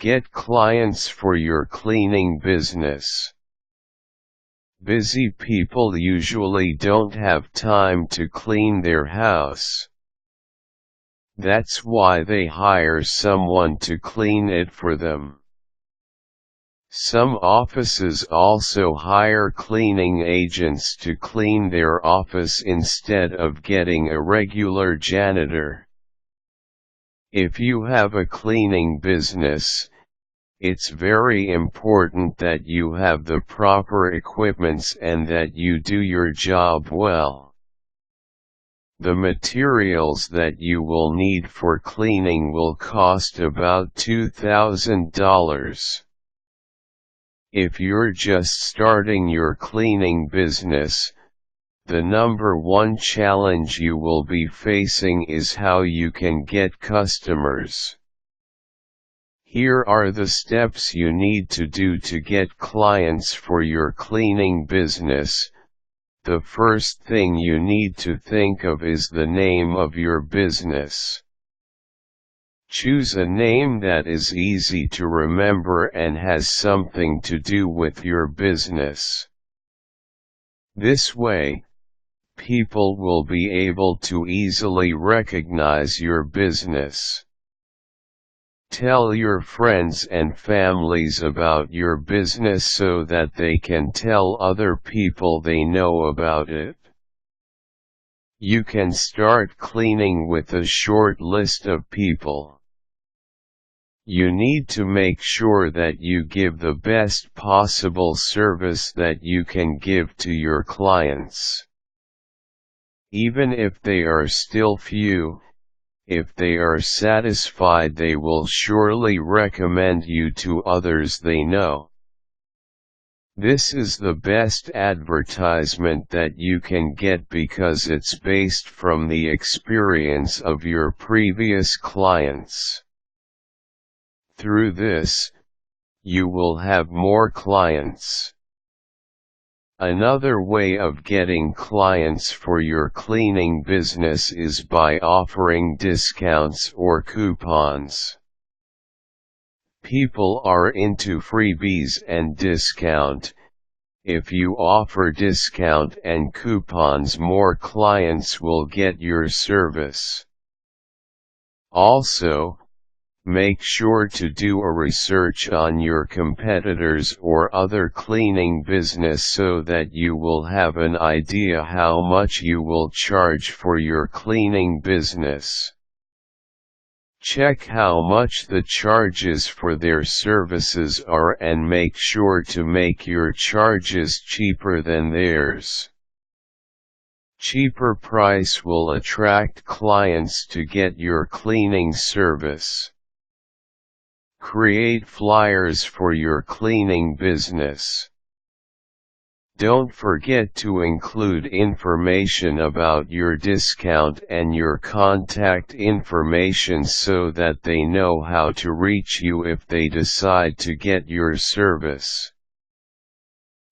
Get clients for your cleaning business. Busy people usually don't have time to clean their house. That's why they hire someone to clean it for them. Some offices also hire cleaning agents to clean their office instead of getting a regular janitor. If you have a cleaning business, it's very important that you have the proper equipment and that you do your job well. The materials that you will need for cleaning will cost about $2,000. If you're just starting your cleaning business, the number one challenge you will be facing is how you can get customers. Here are the steps you need to do to get clients for your cleaning business. The first thing you need to think of is the name of your business. Choose a name that is easy to remember and has something to do with your business. This way, people will be able to easily recognize your business. Tell your friends and families about your business so that they can tell other people they know about it. You can start cleaning with a short list of people. You need to make sure that you give the best possible service that you can give to your clients. Even if they are still few, if they are satisfied, they will surely recommend you to others they know. This is the best advertisement that you can get because it's based from the experience of your previous clients. Through this, you will have more clients. Another way of getting clients for your cleaning business is by offering discounts or coupons. People are into freebies and discount. If you offer discount and coupons, more clients will get your service. Also, make sure to do a research on your competitors or other cleaning business so that you will have an idea how much you will charge for your cleaning business. Check how much the charges for their services are and make sure to make your charges cheaper than theirs. Cheaper price will attract clients to get your cleaning service. Create flyers for your cleaning business. Don't forget to include information about your discount and your contact information so that they know how to reach you if they decide to get your service.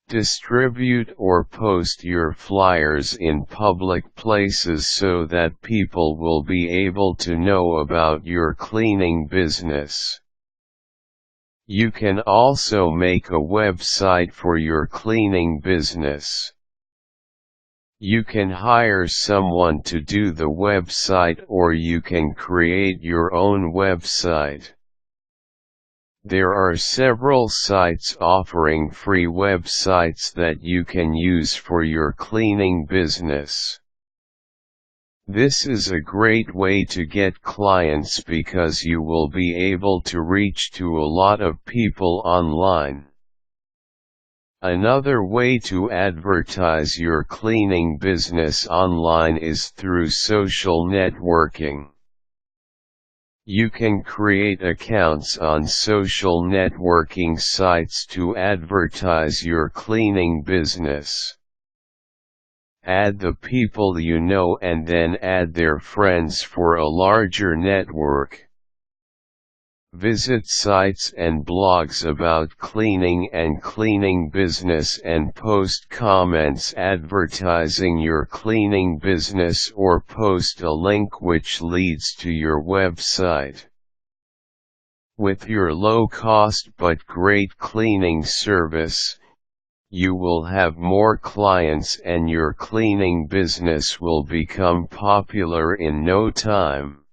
Distribute or post your flyers in public places so that people will be able to know about your cleaning business. You can also make a website for your cleaning business. You can hire someone to do the website or you can create your own website. There are several sites offering free websites that you can use for your cleaning business. This is a great way to get clients because you will be able to reach to a lot of people online. Another way to advertise your cleaning business online is through social networking. You can create accounts on social networking sites to advertise your cleaning business. Add the people you know and then add their friends for a larger network. Visit sites and blogs about cleaning and cleaning business and post comments advertising your cleaning business or post a link which leads to your website. With your low-cost but great cleaning service, you will have more clients and your cleaning business will become popular in no time.